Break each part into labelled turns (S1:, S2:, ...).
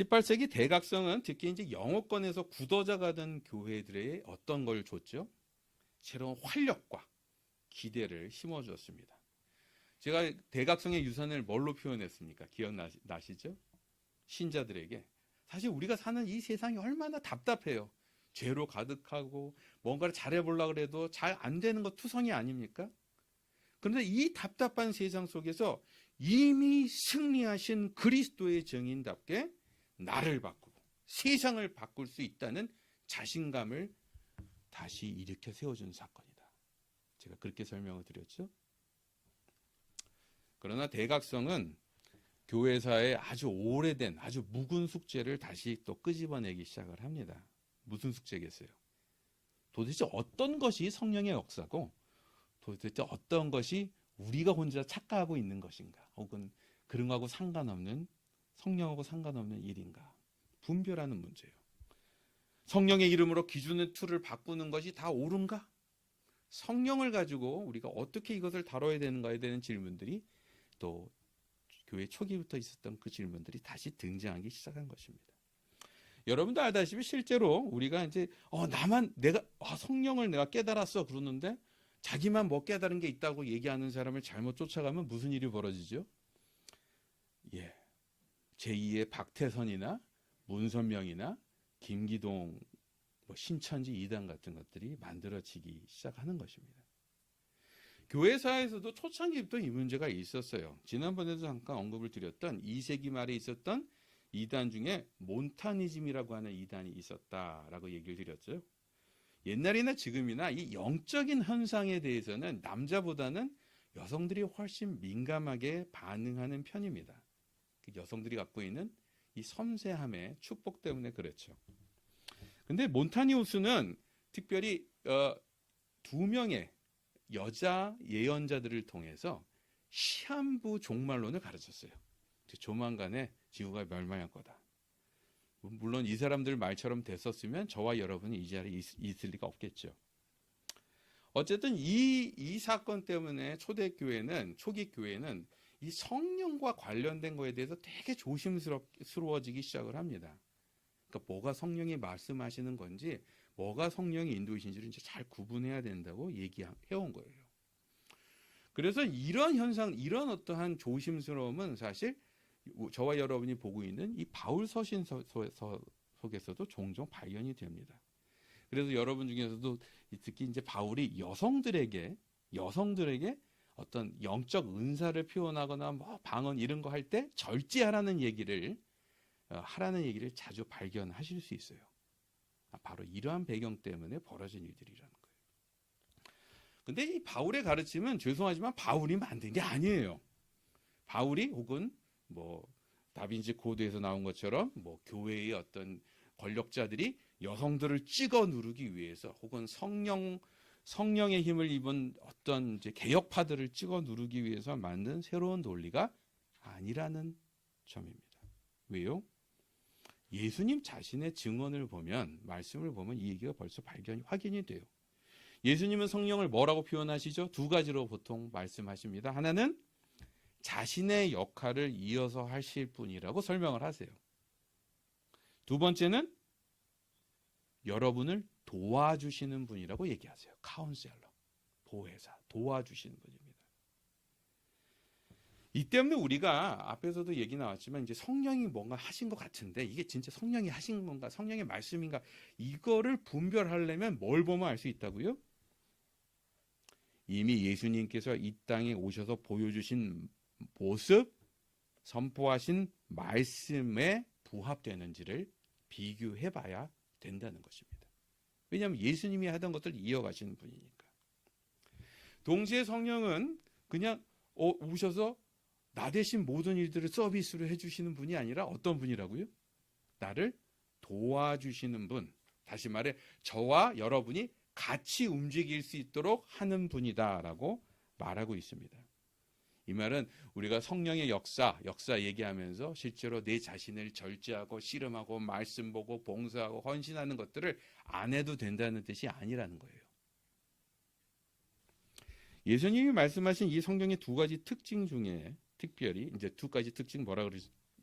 S1: 18세기 대각성은 특히 이제 영어권에서 굳어져가 던 교회들의 어떤 걸 줬죠? 새로운 활력과 기대를 심어주었습니다. 제가 대각성의 유산을 뭘로 표현했습니까? 기억나시죠? 신자들에게. 사실 우리가 사는 이 세상이 얼마나 답답해요. 죄로 가득하고 뭔가를 잘해보려고 해도 잘 안 되는 것 투성이 아닙니까? 그런데 이 답답한 세상 속에서 이미 승리하신 그리스도의 증인답게 나를 바꾸고 세상을 바꿀 수 있다는 자신감을 다시 일으켜 세워준 사건이다. 제가 그렇게 설명을 드렸죠. 그러나 대각성은 교회사의 아주 오래된 아주 묵은 숙제를 다시 또 끄집어내기 시작을 합니다. 무슨 숙제겠어요? 도대체 어떤 것이 성령의 역사고 도대체 어떤 것이 우리가 혼자 착각하고 있는 것인가, 혹은 그런 거하고 상관없는, 성령하고 상관없는 일인가, 분별하는 문제예요. 성령의 이름으로 기준의 틀을 바꾸는 것이 다 옳은가? 성령을 가지고 우리가 어떻게 이것을 다뤄야 되는가에 대한 질문들이 또 교회 초기부터 있었던 그 질문들이 다시 등장하기 시작한 것입니다. 여러분도 알다시피 실제로 우리가 이제 성령을 내가 깨달았어 그러는데 자기만 뭐 깨달은 게 있다고 얘기하는 사람을 잘못 쫓아가면 무슨 일이 벌어지죠? 제2의 박태선이나 문선명이나 김기동, 신천지 이단 같은 것들이 만들어지기 시작하는 것입니다. 교회사에서도 초창기부터 이 문제가 있었어요. 지난번에도 잠깐 언급을 드렸던 2세기 말에 있었던 이단 중에 몬타니즘이라고 하는 이단이 있었다라고 얘기를 드렸죠. 옛날이나 지금이나 이 영적인 현상에 대해서는 남자보다는 여성들이 훨씬 민감하게 반응하는 편입니다. 여성들이 갖고 있는 이 섬세함의 축복 때문에 그렇죠. 근데 몬타니우스는 특별히 2명의 여자 예언자들을 통해서 시한부 종말론을 가르쳤어요. 조만간에 지구가 멸망할 거다. 물론 이 사람들 말처럼 됐었으면 저와 여러분이 이 자리에 있을 리가 없겠죠. 어쨌든 이 사건 때문에 초기 교회는 이 성령과 관련된 거에 대해서 되게 조심스러워지기 시작을 합니다. 그러니까 뭐가 성령이 말씀하시는 건지, 뭐가 성령의 인도이신지를 이제 잘 구분해야 된다고 얘기해온 거예요. 그래서 이런 현상, 이런 어떠한 조심스러움은 사실 저와 여러분이 보고 있는 이 바울 서신 속에서도 종종 발견이 됩니다. 그래서 여러분 중에서도 특히 이제 바울이 여성들에게 어떤 영적 은사를 표현하거나 방언 이런 거 할 때 절제하라는 얘기를 자주 발견하실 수 있어요. 바로 이러한 배경 때문에 벌어진 일들이라는 거예요. 근데 이 바울의 가르침은 죄송하지만 바울이 만든 게 아니에요. 바울이 혹은 다빈치 코드에서 나온 것처럼 교회의 어떤 권력자들이 여성들을 찍어 누르기 위해서, 혹은 성령의 힘을 입은 어떤 이제 개혁파들을 찍어 누르기 위해서 만든 새로운 논리가 아니라는 점입니다. 왜요? 예수님 자신의 증언을 보면, 말씀을 보면 이 얘기가 벌써 확인이 돼요. 예수님은 성령을 뭐라고 표현하시죠? 2가지로 보통 말씀하십니다. 하나는 자신의 역할을 이어서 하실 분이라고 설명을 하세요. 2번째는 여러분을 도와주시는 분이라고 얘기하세요. 카운셀러, 보혜사, 도와주시는 분입니다. 이 때문에 우리가 앞에서도 얘기 나왔지만 이제 성령이 뭔가 하신 것 같은데 이게 진짜 성령이 하신 건가, 성령의 말씀인가, 이거를 분별하려면 뭘 보면 알 수 있다고요? 이미 예수님께서 이 땅에 오셔서 보여주신 모습, 선포하신 말씀에 부합되는지를 비교해봐야 된다는 것입니다. 왜냐하면 예수님이 하던 것을 이어가시는 분이니까. 동시에 성령은 그냥 오셔서 나 대신 모든 일들을 서비스로 해주시는 분이 아니라 어떤 분이라고요? 나를 도와주시는 분, 다시 말해 저와 여러분이 같이 움직일 수 있도록 하는 분이다라고 말하고 있습니다. 이 말은 우리가 성령의 역사 얘기하면서 실제로 내 자신을 절제하고 씨름하고 말씀 보고 봉사하고 헌신하는 것들을 안 해도 된다는 뜻이 아니라는 거예요. 예수님이 말씀하신 이 성경의 2가지 특징 중에 특별히 이제 2가지 특징 뭐라고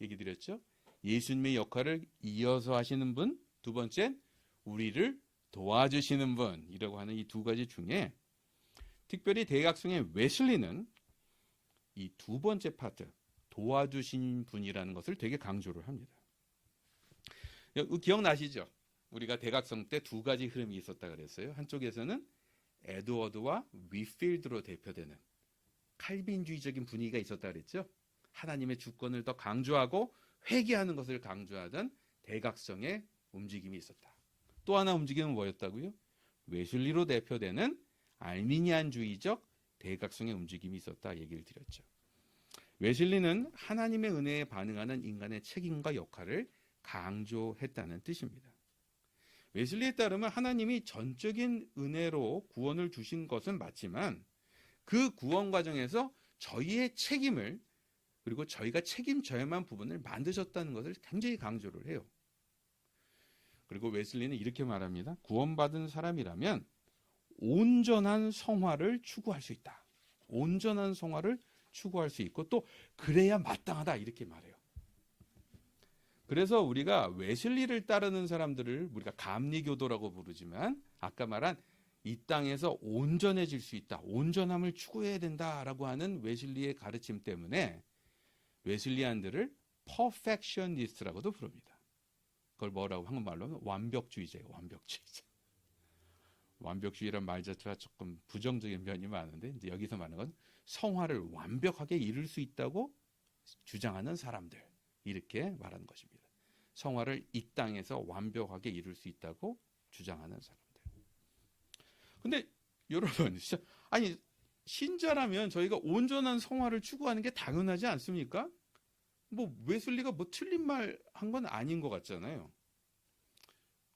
S1: 얘기 드렸죠? 예수님의 역할을 이어서 하시는 분, 두 번째, 우리를 도와주시는 분이라고 하는 이 두 가지 중에 특별히 대각성의 웨슬리는 이 두 번째 파트, 도와주신 분이라는 것을 되게 강조를 합니다. 기억나시죠? 우리가 대각성 때 두 가지 흐름이 있었다 그랬어요. 한쪽에서는 에드워드와 위필드로 대표되는 칼빈주의적인 분위기가 있었다 그랬죠. 하나님의 주권을 더 강조하고 회개하는 것을 강조하던 대각성의 움직임이 있었다. 또 하나 움직임은 뭐였다고요? 웨슬리로 대표되는 알미니안주의적 대각성의 움직임이 있었다 얘기를 드렸죠. 웨슬리는 하나님의 은혜에 반응하는 인간의 책임과 역할을 강조했다는 뜻입니다. 웨슬리에 따르면 하나님이 전적인 은혜로 구원을 주신 것은 맞지만 그 구원 과정에서 저희의 책임을 그리고 저희가 책임져야만 한 부분을 만드셨다는 것을 굉장히 강조를 해요. 그리고 웨슬리는 이렇게 말합니다. 구원받은 사람이라면 온전한 성화를 추구할 수 있다. 온전한 성화를 추구할 수 있고 또 그래야 마땅하다 이렇게 말해요. 그래서 우리가 웨슬리를 따르는 사람들을 우리가 감리교도라고 부르지만 아까 말한 이 땅에서 온전해질 수 있다. 온전함을 추구해야 된다라고 하는 웨슬리의 가르침 때문에 웨슬리안들을 퍼펙셔니스트라고도 부릅니다. 그걸 뭐라고 한국말로 하면 완벽주의자예요. 완벽주의자. 완벽주의란 말 자체가 조금 부정적인 면이 많은데 이제 여기서 말하는 건 성화를 완벽하게 이룰 수 있다고 주장하는 사람들 이렇게 말하는 것입니다. 성화를 이 땅에서 완벽하게 이룰 수 있다고 주장하는 사람들. 근데 여러분, 아니 신자라면 저희가 온전한 성화를 추구하는 게 당연하지 않습니까? 뭐 웨슬리가 뭐 틀린 말 한 건 아닌 것 같잖아요.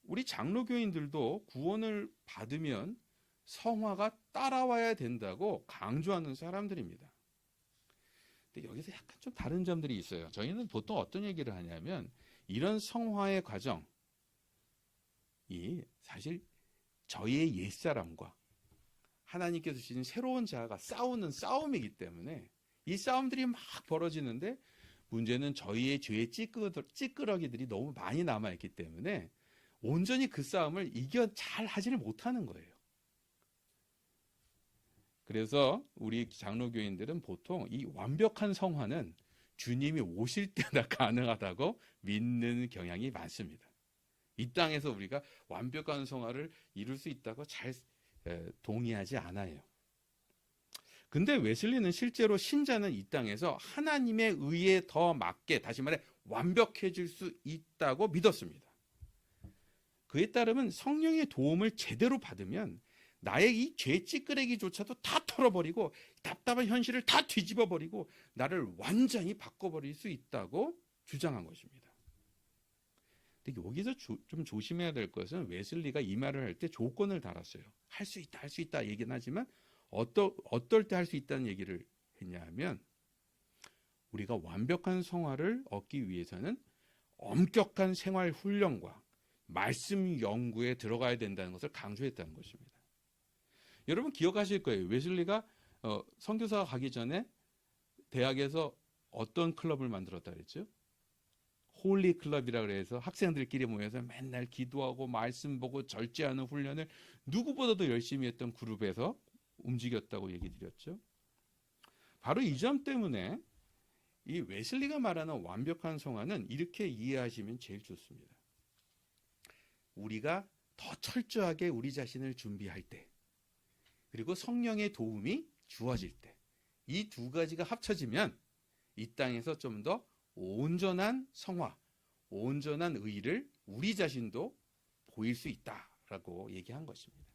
S1: 우리 장로교인들도 구원을 받으면 성화가 따라와야 된다고 강조하는 사람들입니다. 근데 여기서 약간 좀 다른 점들이 있어요. 저희는 보통 어떤 얘기를 하냐면 이런 성화의 과정이 사실 저희의 옛사람과 하나님께서 주신 새로운 자아가 싸우는 싸움이기 때문에 이 싸움들이 막 벌어지는데 문제는 저희의 죄의 찌끄러기들이 너무 많이 남아있기 때문에 온전히 그 싸움을 잘 하지를 못하는 거예요. 그래서 우리 장로교인들은 보통 이 완벽한 성화는 주님이 오실 때나 가능하다고 믿는 경향이 많습니다. 이 땅에서 우리가 완벽한 성화를 이룰 수 있다고 잘 동의하지 않아요. 근데 웨슬리는 실제로 신자는 이 땅에서 하나님의 의에 더 맞게 다시 말해 완벽해질 수 있다고 믿었습니다. 그에 따르면 성령의 도움을 제대로 받으면 나의 이 죄 찌끄레기조차도 다 털어버리고 답답한 현실을 다 뒤집어버리고 나를 완전히 바꿔버릴 수 있다고 주장한 것입니다. 근데 여기서 좀 조심해야 될 것은 웨슬리가 이 말을 할 때 조건을 달았어요. 할 수 있다, 할 수 있다 얘기는 하지만 어떨 때 할 수 있다는 얘기를 했냐 하면 우리가 완벽한 성화를 얻기 위해서는 엄격한 생활 훈련과 말씀 연구에 들어가야 된다는 것을 강조했다는 것입니다. 여러분 기억하실 거예요. 웨슬리가 선교사 가기 전에 대학에서 어떤 클럽을 만들었다 그랬죠? 홀리 클럽이라고 해서 학생들끼리 모여서 맨날 기도하고 말씀 보고 절제하는 훈련을 누구보다도 열심히 했던 그룹에서 움직였다고 얘기 드렸죠. 바로 이 점 때문에 이 웨슬리가 말하는 완벽한 성화는 이렇게 이해하시면 제일 좋습니다. 우리가 더 철저하게 우리 자신을 준비할 때 그리고 성령의 도움이 주어질 때 이 두 가지가 합쳐지면 이 땅에서 좀 더 온전한 성화, 온전한 의를 우리 자신도 보일 수 있다라고 얘기한 것입니다.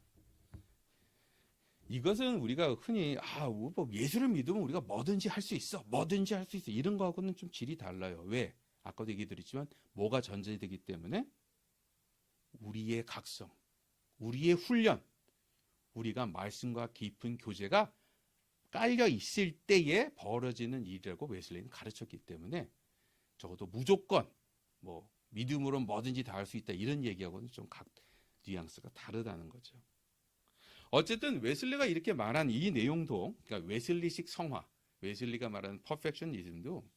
S1: 이것은 우리가 흔히 뭐 예수를 믿으면 우리가 뭐든지 할 수 있어, 뭐든지 할 수 있어 이런 거하고는 좀 질이 달라요. 왜? 아까도 얘기 드렸지만 뭐가 전제되기 되기 때문에 우리의 각성, 우리의 훈련, 우리가 말씀과 깊은 교제가 깔려 있을 때에 벌어지는 일이라고 웨슬리는 가르쳤기 때문에 적어도 무조건 뭐 믿음으로 뭐든지 다 할 수 있다 이런 얘기하고는 좀 각 뉘앙스가 다르다는 거죠. 어쨌든 웨슬리가 이렇게 말한 이 내용도 그러니까 웨슬리식 성화, 웨슬리가 말하는 퍼펙셔니즘도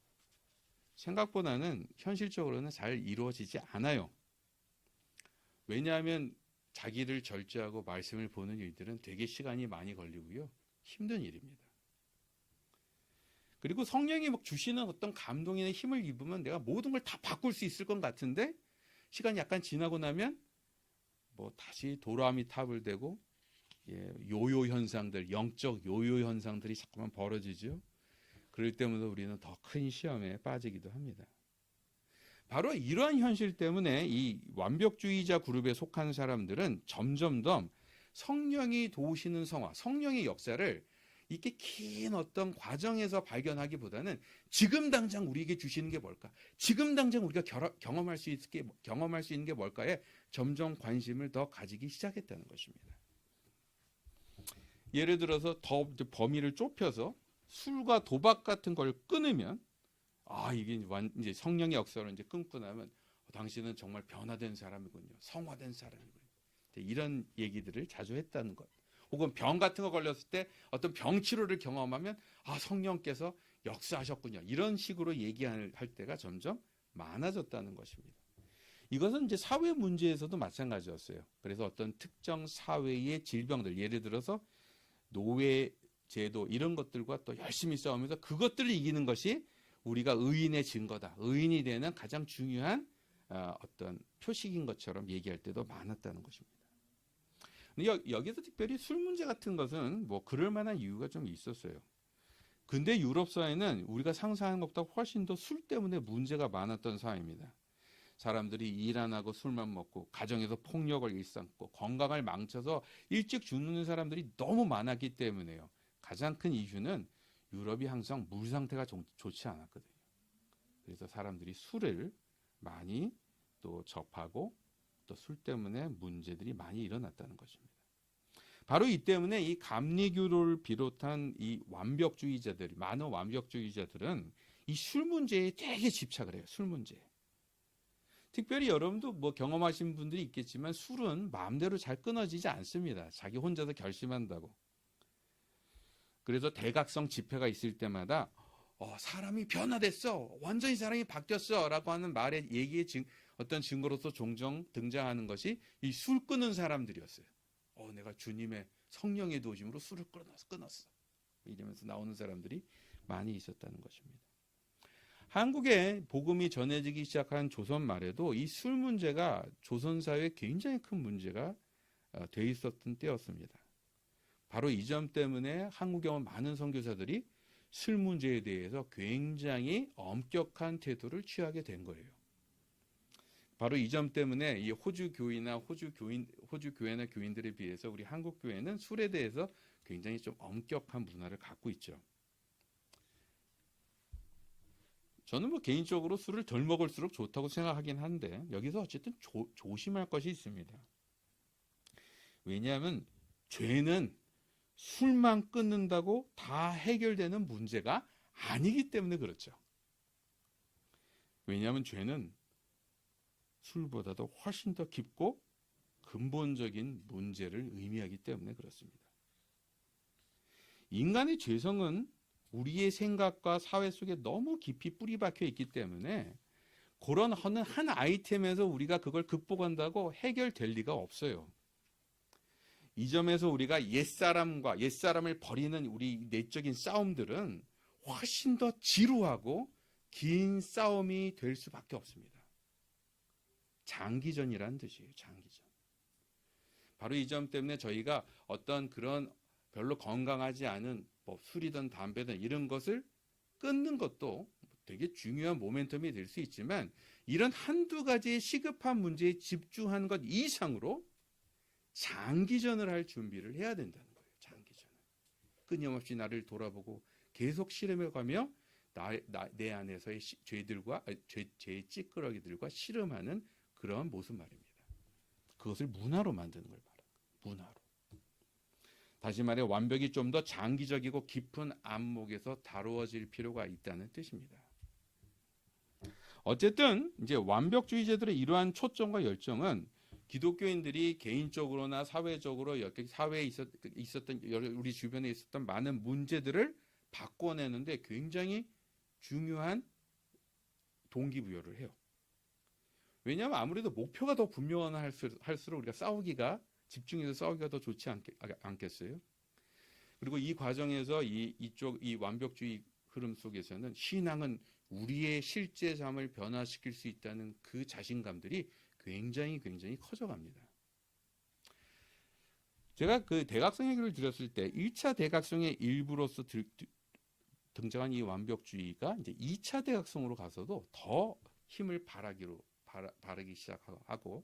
S1: 생각보다는 현실적으로는 잘 이루어지지 않아요. 왜냐하면 자기를 절제하고 말씀을 보는 일들은 되게 시간이 많이 걸리고요. 힘든 일입니다. 그리고 성령이 막 주시는 어떤 감동이나 힘을 입으면 내가 모든 걸 다 바꿀 수 있을 것 같은데 시간이 약간 지나고 나면 뭐 다시 도라미 탑을 대고 요요 현상들, 영적 요요 현상들이 자꾸만 벌어지죠. 그럴 때마다 우리는 더 큰 시험에 빠지기도 합니다. 바로 이러한 현실 때문에 이 완벽주의자 그룹에 속한 사람들은 점점 더 성령이 도우시는 성화, 성령의 역사를 이렇게 긴 어떤 과정에서 발견하기보다는 지금 당장 우리에게 주시는 게 뭘까? 지금 당장 우리가 경험할 수 있는 게 뭘까에 점점 관심을 더 가지기 시작했다는 것입니다. 예를 들어서 더 범위를 좁혀서 술과 도박 같은 걸 끊으면 이게 이제 성령의 역사를 이제 끊고 나면 당신은 정말 변화된 사람이군요. 성화된 사람이군요. 이런 얘기들을 자주 했다는 것. 혹은 병 같은 거 걸렸을 때 어떤 병 치료를 경험하면 성령께서 역사하셨군요. 이런 식으로 얘기할 때가 점점 많아졌다는 것입니다. 이것은 이제 사회 문제에서도 마찬가지였어요. 그래서 어떤 특정 사회의 질병들, 예를 들어서 노예 제도 이런 것들과 또 열심히 싸우면서 그것들을 이기는 것이 우리가 의인의 증거다. 의인이 되는 가장 중요한 어떤 표식인 것처럼 얘기할 때도 많았다는 것입니다. 여기서 특별히 술 문제 같은 것은 뭐 그럴 만한 이유가 좀 있었어요. 근데 유럽 사회는 우리가 상상하는 것보다 훨씬 더 술 때문에 문제가 많았던 사회입니다. 사람들이 일 안 하고 술만 먹고 가정에서 폭력을 일삼고 건강을 망쳐서 일찍 죽는 사람들이 너무 많았기 때문에요. 가장 큰 이유는 유럽이 항상 물 상태가 좋지 않았거든요. 그래서 사람들이 술을 많이 또 접하고 또 술 때문에 문제들이 많이 일어났다는 것입니다. 바로 이 때문에 이 감리교를 비롯한 이 완벽주의자들, 많은 완벽주의자들은 이 술 문제에 되게 집착을 해요. 술 문제. 특별히 여러분도 뭐 경험하신 분들이 있겠지만 술은 마음대로 잘 끊어지지 않습니다. 자기 혼자서 결심한다고. 그래서 대각성 집회가 있을 때마다 사람이 변화됐어. 완전히 사람이 바뀌었어. 라고 하는 얘기의 어떤 증거로서 종종 등장하는 것이 이 술 끊은 사람들이었어요. 내가 주님의 성령의 도우심으로 술을 끊었어. 이러면서 나오는 사람들이 많이 있었다는 것입니다. 한국에 복음이 전해지기 시작한 조선 말에도 이 술 문제가 조선 사회에 굉장히 큰 문제가 돼 있었던 때였습니다. 바로 이 점 때문에 한국에 온 많은 선교사들이 술 문제에 대해서 굉장히 엄격한 태도를 취하게 된 거예요. 바로 이 점 때문에 이 호주 교회나 교인들에 비해서 우리 한국 교회는 술에 대해서 굉장히 좀 엄격한 문화를 갖고 있죠. 저는 뭐 개인적으로 술을 덜 먹을수록 좋다고 생각하긴 한데 여기서 어쨌든 조심할 것이 있습니다. 왜냐하면 죄는 술만 끊는다고 다 해결되는 문제가 아니기 때문에 그렇죠. 왜냐하면 죄는 술보다도 훨씬 더 깊고 근본적인 문제를 의미하기 때문에 그렇습니다. 인간의 죄성은 우리의 생각과 사회 속에 너무 깊이 뿌리 박혀 있기 때문에 그런 한 아이템에서 우리가 그걸 극복한다고 해결될 리가 없어요. 이 점에서 우리가 옛사람을 버리는 우리 내적인 싸움들은 훨씬 더 지루하고 긴 싸움이 될 수밖에 없습니다. 장기전이라는 뜻이에요. 장기전. 바로 이 점 때문에 저희가 어떤 그런 별로 건강하지 않은 술이든 담배든 이런 것을 끊는 것도 되게 중요한 모멘텀이 될 수 있지만 이런 한두 가지의 시급한 문제에 집중하는 것 이상으로 장기전을 할 준비를 해야 된다는 거예요. 장기전을. 끊임없이 나를 돌아보고 계속 실험해가며 내 안에서의 죄들과 죄의 찌끄러기들과 실험하는 그런 모습 말입니다. 그것을 문화로 만드는 걸 말합니다. 문화로. 다시 말해 완벽이 좀 더 장기적이고 깊은 안목에서 다루어질 필요가 있다는 뜻입니다. 어쨌든 이제 완벽주의자들의 이러한 초점과 열정은 기독교인들이 개인적으로나 사회적으로 여기 사회에 있었던 우리 주변에 있었던 많은 문제들을 바꿔내는데 굉장히 중요한 동기부여를 해요. 왜냐하면 아무래도 목표가 더 분명한 할수록 우리가 싸우기가 집중해서 싸우기가 더 좋지 않겠어요? 그리고 이 과정에서 이 완벽주의 흐름 속에서는 신앙은 우리의 실제 삶을 변화시킬 수 있다는 그 자신감들이 굉장히 커져갑니다. 제가 그 대각성 얘기를 드렸을 때 1차 대각성의 일부로서 등장한 이 완벽주의가 이제 2차 대각성으로 가서도 더 힘을 바르기 시작하고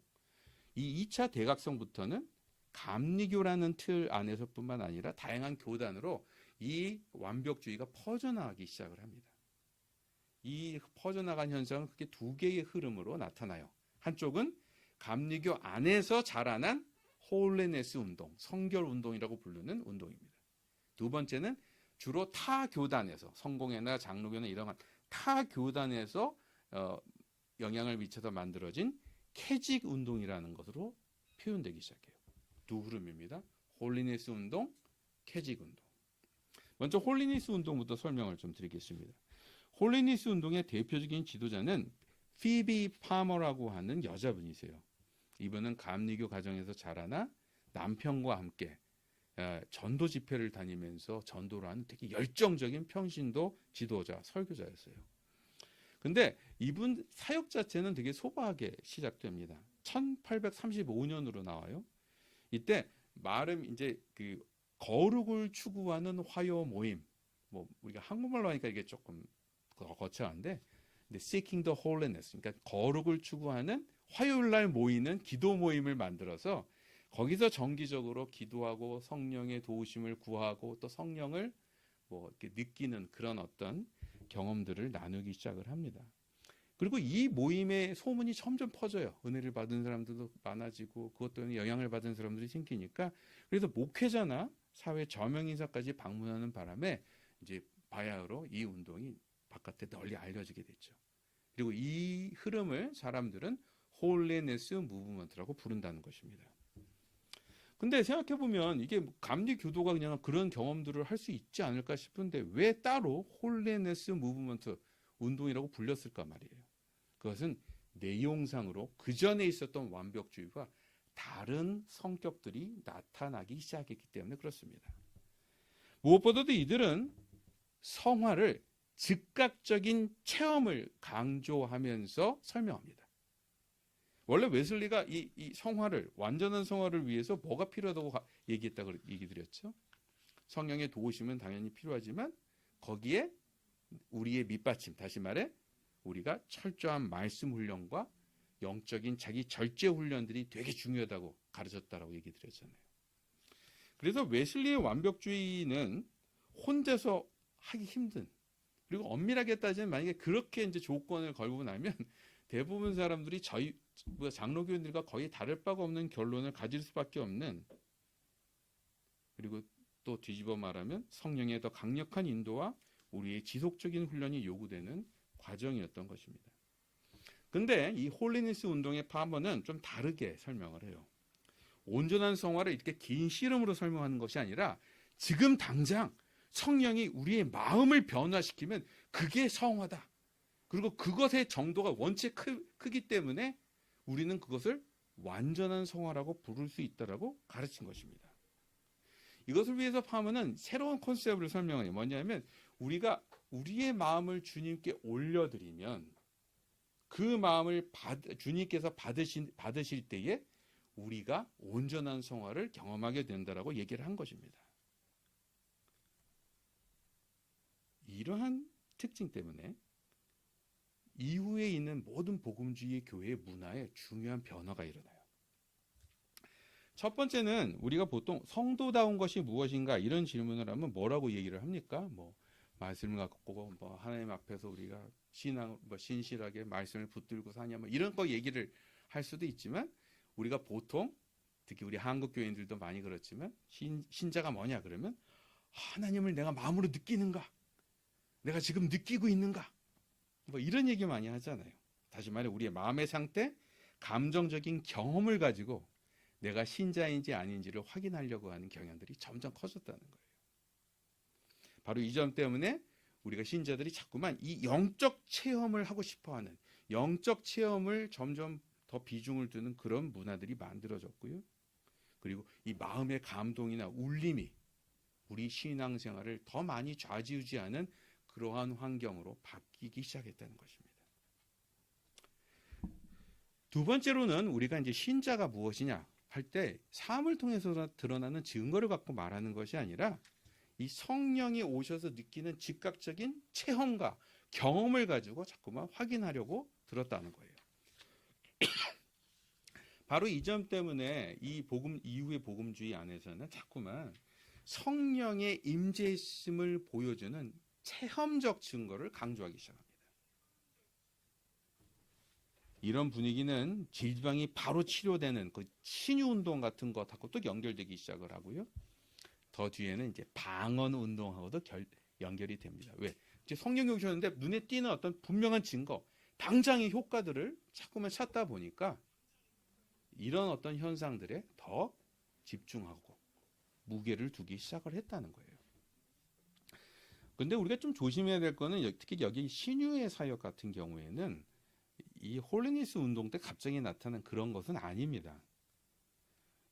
S1: 이 2차 대각성부터는 감리교라는 틀 안에서뿐만 아니라 다양한 교단으로 이 완벽주의가 퍼져나가기 시작을 합니다. 이 퍼져나간 현상은 크게 두 개의 흐름으로 나타나요. 한쪽은 감리교 안에서 자라난 홀리네스 운동, 성결 운동이라고 부르는 운동입니다. 두 번째는 주로 타 교단에서 성공회나 장로교나 이런 타 교단에서 영향을 미쳐서 만들어진 캐직 운동이라는 것으로 표현되기 시작해요. 두 흐름입니다. 홀리네스 운동, 캐직 운동. 먼저 홀리네스 운동부터 설명을 좀 드리겠습니다. 홀리네스 운동의 대표적인 지도자는 피비 파머라고 하는 여자분이세요. 이분은 감리교 가정에서 자라나 남편과 함께 전도 집회를 다니면서 전도를 하는 되게 열정적인 평신도 지도자, 설교자였어요. 근데 이분 사역 자체는 되게 소박하게 시작됩니다. 1835년으로 나와요. 이때 말은 이제 그 거룩을 추구하는 화요 모임, 뭐 우리가 한국말로 하니까 이게 조금 거창한데, Seeking the Holiness, 그러니까 거룩을 추구하는 화요일 날 모이는 기도 모임을 만들어서 거기서 정기적으로 기도하고 성령의 도우심을 구하고 또 성령을 뭐 이렇게 느끼는 그런 어떤 경험들을 나누기 시작을 합니다. 그리고 이 모임의 소문이 점점 퍼져요. 은혜를 받은 사람들도 많아지고 그것 때문에 영향을 받은 사람들이 생기니까, 그래서 목회자나 사회 저명인사까지 방문하는 바람에 이제 바야흐로 이 운동이 바깥에 널리 알려지게 됐죠. 그리고 이 흐름을 사람들은 홀리네스 무브먼트라고 부른다는 것입니다. 근데 생각해보면 이게 감리 교도가 그냥 그런 경험들을 할 수 있지 않을까 싶은데 왜 따로 홀리네스 무브먼트 운동이라고 불렸을까 말이에요. 그것은 내용상으로 그 전에 있었던 완벽주의와 다른 성격들이 나타나기 시작했기 때문에 그렇습니다. 무엇보다도 이들은 성화를 즉각적인 체험을 강조하면서 설명합니다. 원래 웨슬리가 이 성화를, 완전한 성화를 위해서 뭐가 필요하다고 얘기했다고 얘기 드렸죠. 성령의 도우심은 당연히 필요하지만 거기에 우리의 밑받침, 다시 말해 우리가 철저한 말씀 훈련과 영적인 자기 절제 훈련들이 되게 중요하다고 가르쳤다라고 얘기 드렸잖아요. 그래서 웨슬리의 완벽주의는 혼자서 하기 힘든, 그리고 엄밀하게 따지면 만약에 그렇게 이제 조건을 걸고 나면 대부분 사람들이 저희 장로교인들과 거의 다를 바가 없는 결론을 가질 수밖에 없는, 그리고 또 뒤집어 말하면 성령의 더 강력한 인도와 우리의 지속적인 훈련이 요구되는 과정이었던 것입니다. 근데 이 홀리네스 운동의 파머는 좀 다르게 설명을 해요. 온전한 성화를 이렇게 긴 씨름으로 설명하는 것이 아니라 지금 당장 성령이 우리의 마음을 변화시키면 그게 성화다. 그리고 그것의 정도가 원체 크기 때문에 우리는 그것을 완전한 성화라고 부를 수 있다라고 가르친 것입니다. 이것을 위해서 파머는 새로운 컨셉을 설명해요. 뭐냐면 우리가 우리의 마음을 주님께 올려드리면 그 마음을 주님께서 받으실 때에 우리가 온전한 성화를 경험하게 된다라고 얘기를 한 것입니다. 이러한 특징 때문에 이후에 있는 모든 복음주의 교회의 문화에 중요한 변화가 일어나요. 첫 번째는 우리가 보통 성도다운 것이 무엇인가 이런 질문을 하면 뭐라고 얘기를 합니까? 뭐 말씀을 갖고 뭐 하나님 앞에서 우리가 신실하게 말씀을 붙들고 사냐 뭐 이런 거 얘기를 할 수도 있지만, 우리가 보통 특히 우리 한국 교인들도 많이 그렇지만 신자가 뭐냐 그러면 하나님을 내가 마음으로 느끼는가? 내가 지금 느끼고 있는가? 뭐 이런 얘기 많이 하잖아요. 다시 말해 우리의 마음의 상태, 감정적인 경험을 가지고 내가 신자인지 아닌지를 확인하려고 하는 경향들이 점점 커졌다는 거예요. 바로 이 점 때문에 우리가 신자들이 자꾸만 이 영적 체험을 하고 싶어하는, 영적 체험을 점점 더 비중을 두는 그런 문화들이 만들어졌고요. 그리고 이 마음의 감동이나 울림이 우리 신앙생활을 더 많이 좌지우지하는 그러한 환경으로 바뀌기 시작했다는 것입니다. 두 번째로는 우리가 이제 신자가 무엇이냐 할 때 삶을 통해서 드러나는 증거를 갖고 말하는 것이 아니라 이 성령이 오셔서 느끼는 즉각적인 체험과 경험을 가지고 자꾸만 확인하려고 들었다는 거예요. 바로 이 점 때문에 이 복음 이후의 복음주의 안에서는 자꾸만 성령의 임재있음을 보여주는 체험적 증거를 강조하기 시작합니다. 이런 분위기는 질병이 바로 치료되는 그 신유운동 같은 것하고 또 연결되기 시작을 하고요. 더 뒤에는 이제 방언 운동하고도 연결이 됩니다. 왜? 이제 성령이 오셨는데 눈에 띄는 어떤 분명한 증거, 당장의 효과들을 자꾸만 찾다 보니까 이런 어떤 현상들에 더 집중하고 무게를 두기 시작을 했다는 거예요. 근데 우리가 좀 조심해야 될 거는 특히 여기 신유의 사역 같은 경우에는 이 홀리니스 운동 때 갑자기 나타난 그런 것은 아닙니다.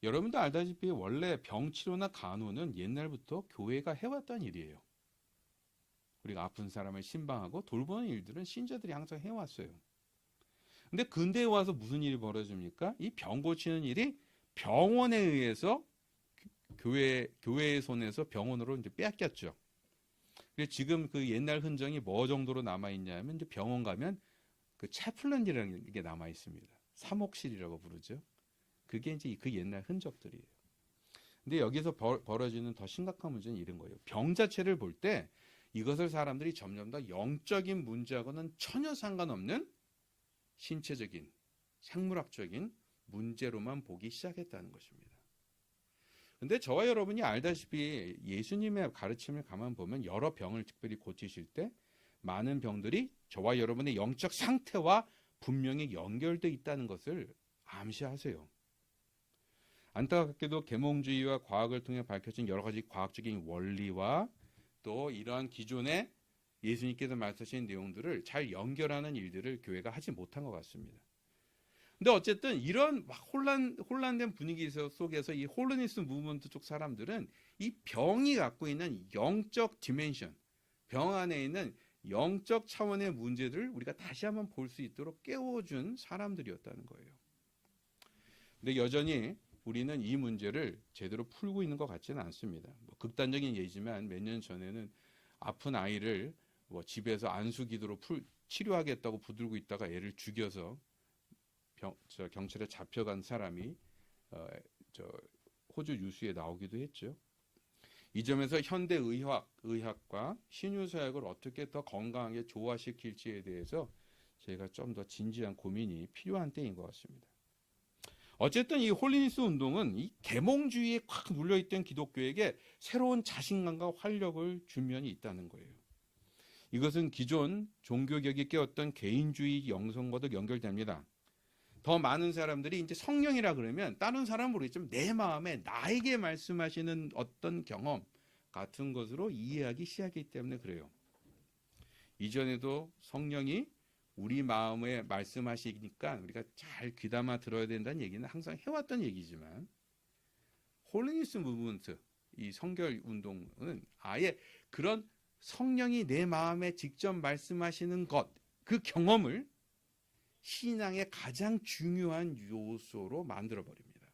S1: 여러분도 알다시피 원래 병치료나 간호는 옛날부터 교회가 해왔던 일이에요. 우리가 아픈 사람을 신방하고 돌보는 일들은 신자들이 항상 해왔어요. 근데 근대에 와서 무슨 일이 벌어집니까? 이 병 고치는 일이 병원에 의해서 교회의 손에서 병원으로 이제 빼앗겼죠. 그래서 지금 그 옛날 흔적이 뭐 정도로 남아 있냐면 이제 병원 가면 그 채플런이라는 게 남아 있습니다. 사목실이라고 부르죠. 그게 이제 그 옛날 흔적들이에요. 근데 여기서 벌어지는 더 심각한 문제는 이런 거예요. 병 자체를 볼 때 이것을 사람들이 점점 더 영적인 문제하고는 전혀 상관없는 신체적인, 생물학적인 문제로만 보기 시작했다는 것입니다. 근데 저와 여러분이 알다시피 예수님의 가르침을 가만 보면 여러 병을 특별히 고치실 때 많은 병들이 저와 여러분의 영적 상태와 분명히 연결되어 있다는 것을 암시하세요. 안타깝게도 계몽주의와 과학을 통해 밝혀진 여러 가지 과학적인 원리와 또 이러한 기존의 예수님께서 말씀하신 내용들을 잘 연결하는 일들을 교회가 하지 못한 것 같습니다. 근데 어쨌든 이런 막 혼란된 분위기 속에서 이 홀리니스 무브먼트 쪽 사람들은 이 병이 갖고 있는 영적 디멘션, 병 안에 있는 영적 차원의 문제들을 우리가 다시 한번 볼 수 있도록 깨워준 사람들이었다는 거예요. 근데 여전히 우리는 이 문제를 제대로 풀고 있는 것 같지는 않습니다. 극단적인 예지만 몇 년 전에는 아픈 아이를 집에서 안수기도로 치료하겠다고 부들고 있다가 애를 죽여서 경찰에 잡혀간 사람이 호주 유수에 나오기도 했죠. 이 점에서 현대 의학과 신유사역을 어떻게 더 건강하게 조화시킬지에 대해서 저희가 좀 더 진지한 고민이 필요한 때인 것 같습니다. 어쨌든 이 홀리니스 운동은 이 계몽주의에 꽉 눌려있던 기독교에게 새로운 자신감과 활력을 준 면이 있다는 거예요. 이것은 기존 종교격이 깨웠던 개인주의 영성과도 연결됩니다. 더 많은 사람들이 이제 성령이라 그러면 다른 사람은 모르겠지만 내 마음에 나에게 말씀하시는 어떤 경험 같은 것으로 이해하기 시작하기 때문에 그래요. 이전에도 성령이 우리 마음에 말씀하시니까 우리가 잘 귀담아 들어야 된다는 얘기는 항상 해왔던 얘기지만 홀리니스 무브먼트, 이 성결 운동은 아예 그런 성령이 내 마음에 직접 말씀하시는 것, 그 경험을 신앙의 가장 중요한 요소로 만들어버립니다.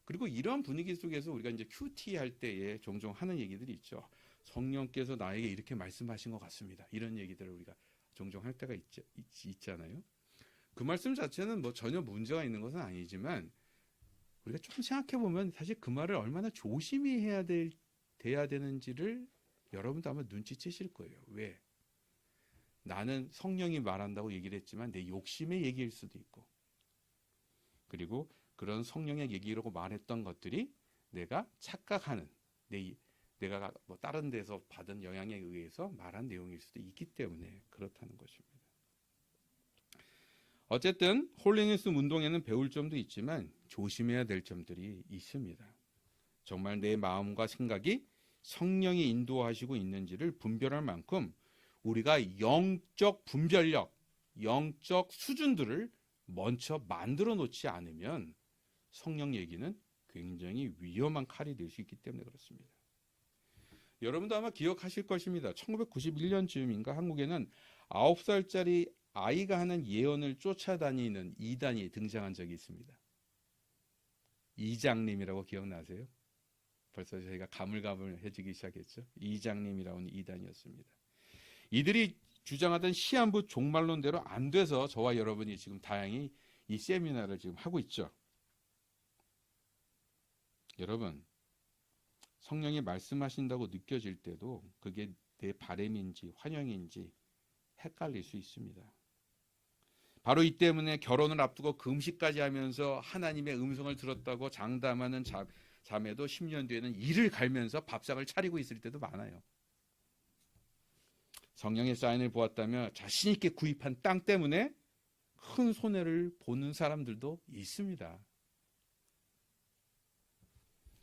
S1: 그리고 이런 분위기 속에서 우리가 이제 큐티 할 때에 종종 하는 얘기들이 있죠. 성령께서 나에게 이렇게 말씀하신 것 같습니다. 이런 얘기들을 우리가 종종 할 때가 있잖아요. 그 말씀 자체는 전혀 문제가 있는 것은 아니지만 우리가 좀 생각해 보면 사실 그 말을 얼마나 조심히 돼야 되는지를 여러분도 아마 눈치채실 거예요. 왜? 나는 성령이 말한다고 얘기를 했지만 내 욕심의 얘기일 수도 있고, 그리고 그런 성령의 얘기라고 말했던 것들이 내가 착각하는, 내가 다른 데서 받은 영향에 의해서 말한 내용일 수도 있기 때문에 그렇다는 것입니다. 어쨌든 홀리니스 운동에는 배울 점도 있지만 조심해야 될 점들이 있습니다. 정말 내 마음과 생각이 성령이 인도하시고 있는지를 분별할 만큼 우리가 영적 분별력, 영적 수준들을 먼저 만들어 놓지 않으면 성령 얘기는 굉장히 위험한 칼이 될 수 있기 때문에 그렇습니다. 여러분도 아마 기억하실 것입니다. 1991년쯤인가 한국에는 9살짜리 아이가 하는 예언을 쫓아다니는 이단이 등장한 적이 있습니다. 이장님이라고 기억나세요? 벌써 저희가 가물가물해지기 시작했죠. 이장님이라는 이단이었습니다. 이들이 주장하던 시한부 종말론대로 안 돼서 저와 여러분이 지금 다행히 이 세미나를 지금 하고 있죠. 여러분, 성령이 말씀하신다고 느껴질 때도 그게 내 바램인지 환영인지 헷갈릴 수 있습니다. 바로 이 때문에 결혼을 앞두고 금식까지 하면서 하나님의 음성을 들었다고 장담하는 자매도 10년 뒤에는 이를 갈면서 밥상을 차리고 있을 때도 많아요. 성령의 사인을 보았다며 자신 있게 구입한 땅 때문에 큰 손해를 보는 사람들도 있습니다.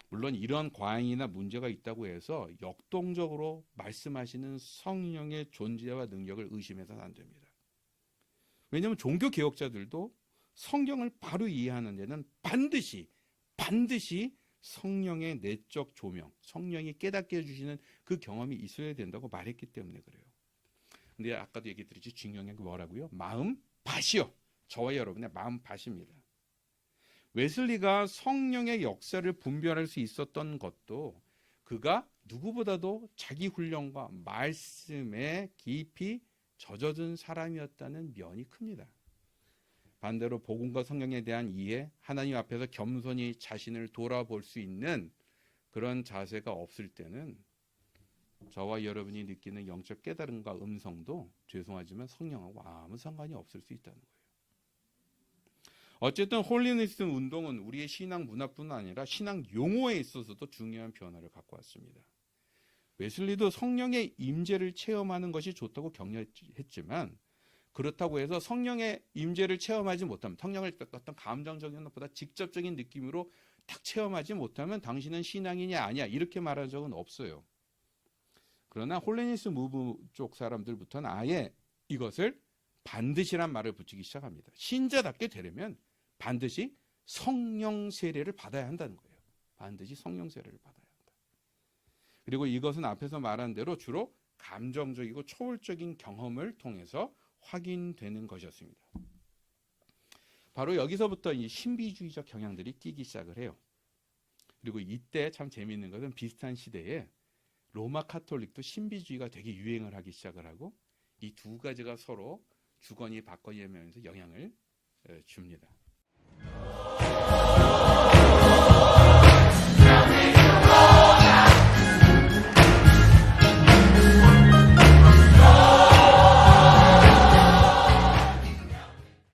S1: 물론 이런 과잉이나 문제가 있다고 해서 역동적으로 말씀하시는 성령의 존재와 능력을 의심해서는 안 됩니다. 왜냐하면 종교개혁자들도 성경을 바로 이해하는 데는 반드시 성령의 내적 조명, 성령이 깨닫게 해주시는 그 경험이 있어야 된다고 말했기 때문에 그래요. 근데 아까도 얘기 드렸지, 중요한 게 뭐라고요? 마음밭이요. 저와 여러분의 마음밭입니다. 웨슬리가 성령의 역사를 분별할 수 있었던 것도 그가 누구보다도 자기 훈련과 말씀에 깊이 젖어든 사람이었다는 면이 큽니다. 반대로 복음과 성령에 대한 이해, 하나님 앞에서 겸손히 자신을 돌아볼 수 있는 그런 자세가 없을 때는 저와 여러분이 느끼는 영적 깨달음과 음성도 죄송하지만 성령하고 아무 상관이 없을 수 있다는 거예요. 어쨌든 홀리니스 운동은 우리의 신앙 문화뿐 아니라 신앙 용어에 있어서도 중요한 변화를 갖고 왔습니다. 웨슬리도 성령의 임재를 체험하는 것이 좋다고 격려했지만 그렇다고 해서 성령의 임재를 체험하지 못하면, 성령을 어떤 감정적인 것보다 직접적인 느낌으로 딱 체험하지 못하면 당신은 신앙인이 아니야 이렇게 말한 적은 없어요. 그러나 홀리니스 무브 쪽 사람들부터는 아예 이것을 반드시란 말을 붙이기 시작합니다. 신자답게 되려면 반드시 성령 세례를 받아야 한다는 거예요. 반드시 성령 세례를 받아야 한다. 그리고 이것은 앞에서 말한 대로 주로 감정적이고 초월적인 경험을 통해서 확인되는 것이었습니다. 바로 여기서부터 이 신비주의적 경향들이 끼기 시작을 해요. 그리고 이때 참 재미있는 것은 비슷한 시대에 로마 카톨릭도 신비주의가 되게 유행을 하기 시작을 하고 이 두 가지가 서로 주거니 받거니 하면서 영향을 줍니다.